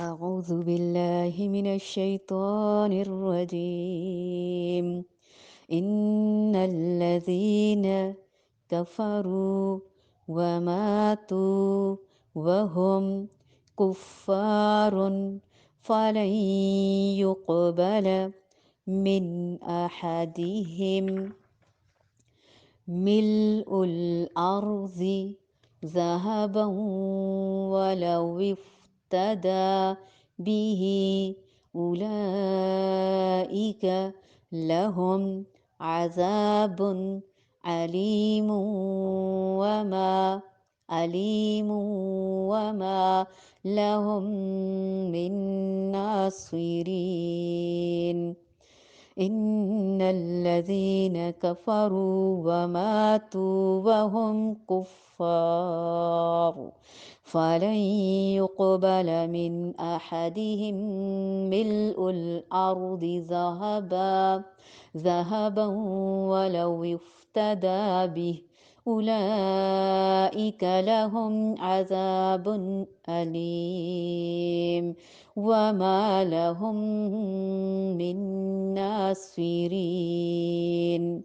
أعوذ بالله من الشيطان الرجيم. إن الذين كفروا وماتوا وهم كفار فلن يقبل من أحدهم ملء الأرض ذهبا ولو افتدى به. أولئك لهم عذاب أليم وما لهم من ناصرين. إن الذين كفروا وماتوا وهم كفار فلن يقبل من أحدهم ملء الأرض ذهبا ولو افتدى به. أولئك لهم عذاب أليم وما لهم من ناصرین۔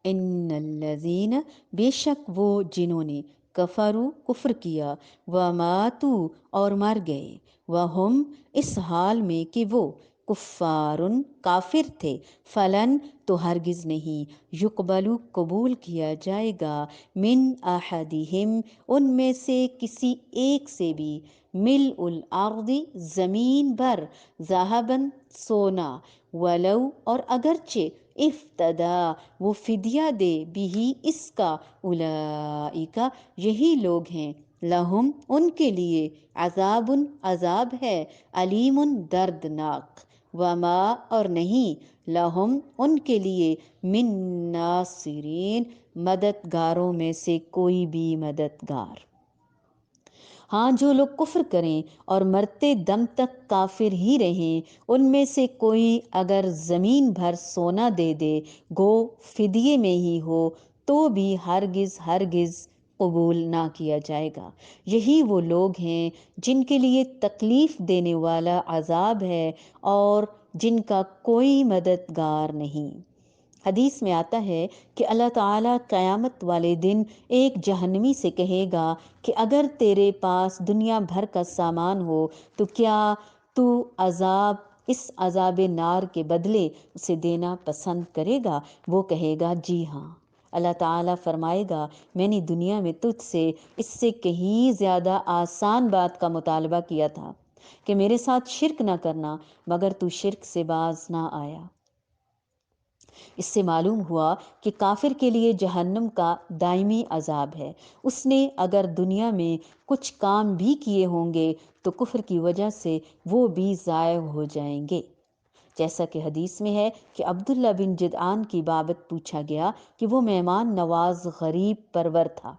ان الذین، بے شک وہ جنہوں نے کفروا کفر کیا، وماتوا اور مر گئے، وہم اس حال میں کہ وہ کفارن کافر تھے، فلن تو ہرگز نہیں، یقبلو قبول کیا جائے گا، من احدہم ان میں سے کسی ایک سے بھی، ملء الارض زمین بھر، ذہباً سونا، ولو اور اگرچہ افتدا وہ فدیہ دے بھی اس کا، اولئک یہی لوگ ہیں، لہم ان کے لیے، عذاب عذاب ہے، علیم دردناک، وما اور نہیں، لہم ان کے لیے، من ناصرین مددگاروں میں سے کوئی بھی مددگار۔ ہاں جو لوگ کفر کریں اور مرتے دم تک کافر ہی رہیں، ان میں سے کوئی اگر زمین بھر سونا دے دے، گو فدیے میں ہی ہو، تو بھی ہرگز ہرگز قبول نہ کیا جائے گا۔ یہی وہ لوگ ہیں جن کے لیے تکلیف دینے والا عذاب ہے اور جن کا کوئی مددگار نہیں۔ حدیث میں آتا ہے کہ اللہ تعالیٰ قیامت والے دن ایک جہنمی سے کہے گا کہ اگر تیرے پاس دنیا بھر کا سامان ہو تو کیا تو اس عذاب نار کے بدلے اسے دینا پسند کرے گا؟ وہ کہے گا جی ہاں۔ اللہ تعالیٰ فرمائے گا میں نے دنیا میں تجھ سے اس سے کہیں زیادہ آسان بات کا مطالبہ کیا تھا کہ میرے ساتھ شرک نہ کرنا، مگر تو شرک سے باز نہ آیا۔ اس سے معلوم ہوا کہ کافر کے لیے جہنم کا دائمی عذاب ہے۔ اس نے اگر دنیا میں کچھ کام بھی کیے ہوں گے تو کفر کی وجہ سے وہ بھی ضائع ہو جائیں گے۔ جیسا کہ حدیث میں ہے کہ عبداللہ بن جدعان کی بابت پوچھا گیا کہ وہ مہمان نواز غریب پرور تھا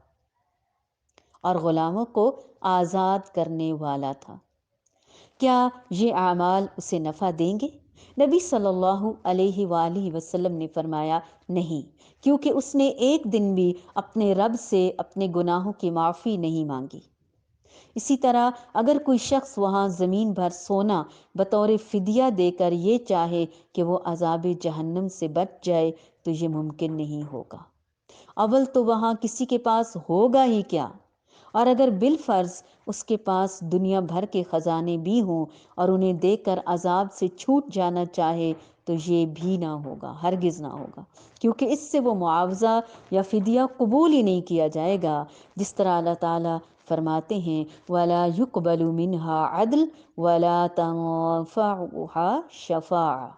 اور غلاموں کو آزاد کرنے والا تھا، کیا یہ اعمال اسے نفع دیں گے؟ نبی صلی اللہ علیہ وآلہ وسلم نے فرمایا نہیں، کیونکہ اس نے ایک دن بھی اپنے رب سے اپنے گناہوں کی معافی نہیں مانگی۔ اسی طرح اگر کوئی شخص وہاں زمین بھر سونا بطور فدیہ دے کر یہ چاہے کہ وہ عذاب جہنم سے بچ جائے تو یہ ممکن نہیں ہوگا۔ اول تو وہاں کسی کے پاس ہوگا ہی کیا، اور اگر بالفرض اس کے پاس دنیا بھر کے خزانے بھی ہوں اور انہیں دے کر عذاب سے چھوٹ جانا چاہے تو یہ بھی نہ ہوگا، ہرگز نہ ہوگا، کیونکہ اس سے وہ معاوضہ یا فدیہ قبول ہی نہیں کیا جائے گا۔ جس طرح اللہ تعالیٰ فرماتے ہیں وَلَا يُقْبَلُ مِنْهَا عَدْلٌ وَلَا تَنفَعُهَا شَفَاعَةٌ،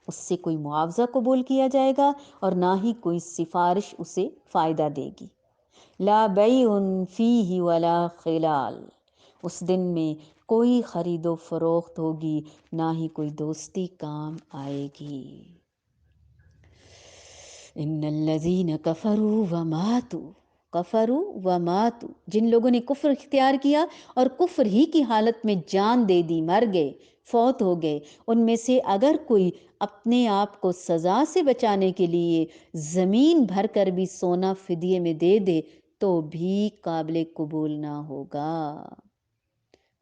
اس سے کوئی معاوضہ قبول کیا جائے گا اور نہ ہی کوئی سفارش اسے فائدہ دے گی۔ لا بیع فیہ ولا خلال، اس دن میں کوئی خرید و فروخت ہوگی، نہ ہی کوئی دوستی کام آئے گی۔ ان الذین کفروا وماتوا، جن لوگوں نے کفر اختیار کیا اور کفر ہی کی حالت میں جان دے دی، مر گئے، فوت ہو گئے، ان میں سے اگر کوئی اپنے آپ کو سزا سے بچانے کے لیے زمین بھر کر بھی سونا فدیے میں دے دے تو بھی قابل قبول نہ ہوگا۔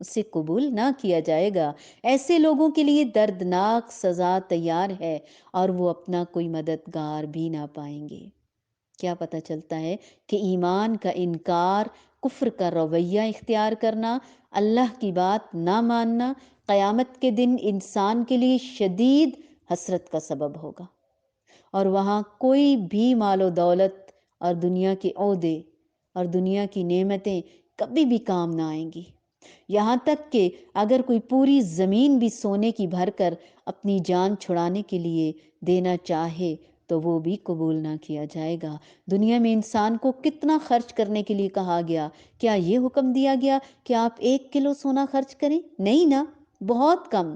اسے قبول نہ کیا جائے گا۔ ایسے لوگوں کے لیے دردناک سزا تیار ہے اور وہ اپنا کوئی مددگار بھی نہ پائیں گے۔ کیا پتہ چلتا ہے کہ ایمان کا انکار، کفر کا رویہ اختیار کرنا، اللہ کی بات نہ ماننا قیامت کے دن انسان کے لیے شدید حسرت کا سبب ہوگا، اور وہاں کوئی بھی مال و دولت اور دنیا کے عہدے اور دنیا کی نعمتیں کبھی بھی کام نہ آئیں گی۔ یہاں تک کہ اگر کوئی پوری زمین بھی سونے کی بھر کر اپنی جان چھڑانے کے لیے دینا چاہے تو وہ بھی قبول نہ کیا جائے گا۔ دنیا میں انسان کو کتنا خرچ کرنے کے لیے کہا گیا؟ کیا یہ حکم دیا گیا کہ آپ 1 کلو سونا خرچ کریں؟ نہیں نا، بہت کم۔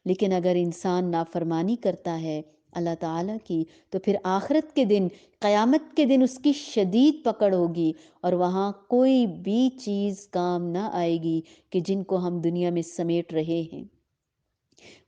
لیکن اگر انسان نافرمانی کرتا ہے اللہ تعالیٰ کی تو پھر آخرت کے دن، قیامت کے دن اس کی شدید پکڑ ہوگی، اور وہاں کوئی بھی چیز کام نہ آئے گی کہ جن کو ہم دنیا میں سمیٹ رہے ہیں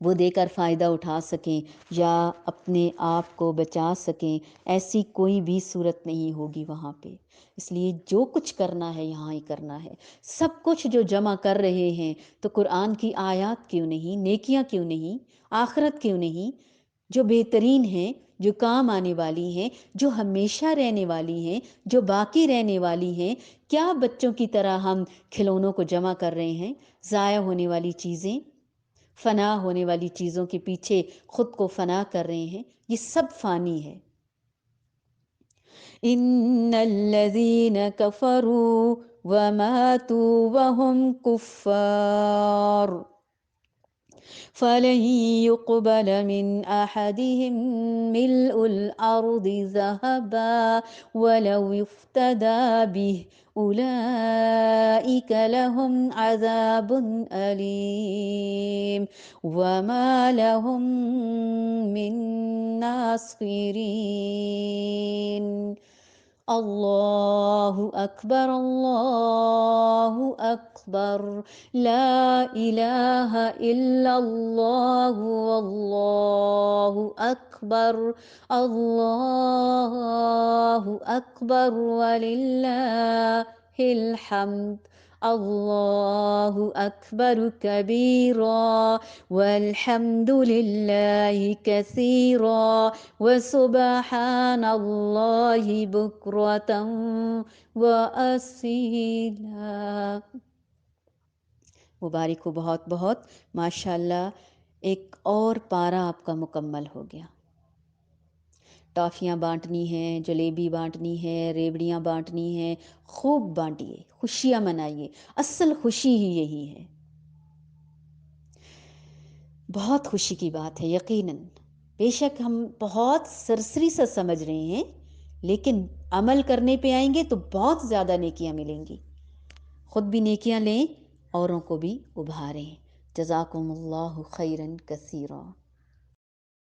وہ دے کر فائدہ اٹھا سکیں یا اپنے آپ کو بچا سکیں۔ ایسی کوئی بھی صورت نہیں ہوگی وہاں پہ۔ اس لیے جو کچھ کرنا ہے یہاں ہی کرنا ہے۔ سب کچھ جو جمع کر رہے ہیں تو قرآن کی آیات کیوں نہیں، نیکیاں کیوں نہیں، آخرت کیوں نہیں، جو بہترین ہیں، جو کام آنے والی ہیں، جو ہمیشہ رہنے والی ہیں، جو باقی رہنے والی ہیں۔ کیا بچوں کی طرح ہم کھلونوں کو جمع کر رہے ہیں؟ ضائع ہونے والی چیزیں، فنا ہونے والی چیزوں کے پیچھے خود کو فنا کر رہے ہیں۔ یہ سب فانی ہے۔ ان الذین کفروا وماتوا وهم کفار فلن يقبل من أحدهم ملء الأرض ذهبا ولو يفتدى به أولئك لهم عذاب أليم وما لهم من ناصرين۔ اللہ اکبر، اللہ اکبر، لا الہ الا اللہ، واللہ اکبر، اللہ اکبر وللہ الحمد۔ اللہ اکبر کبیرا والحمد للہ کثیرا وسبحان اللہ بکرۃ واسیلا۔ مبارک ہو بہت بہت، ماشاءاللہ۔ ایک اور پارہ آپ کا مکمل ہو گیا۔ ٹافیاں بانٹنی ہیں، جلیبی بانٹنی ہے، ریوڑیاں بانٹنی ہیں، خوب بانٹیے، خوشیاں منائیے۔ اصل خوشی ہی یہی ہے۔ بہت خوشی کی بات ہے یقیناً۔ بے شک ہم بہت سرسری سا سمجھ رہے ہیں، لیکن عمل کرنے پہ آئیں گے تو بہت زیادہ نیکیاں ملیں گی۔ خود بھی نیکیاں لیں، اوروں کو بھی ابھاریں۔ جزاکم اللہ خیراً کثیرا۔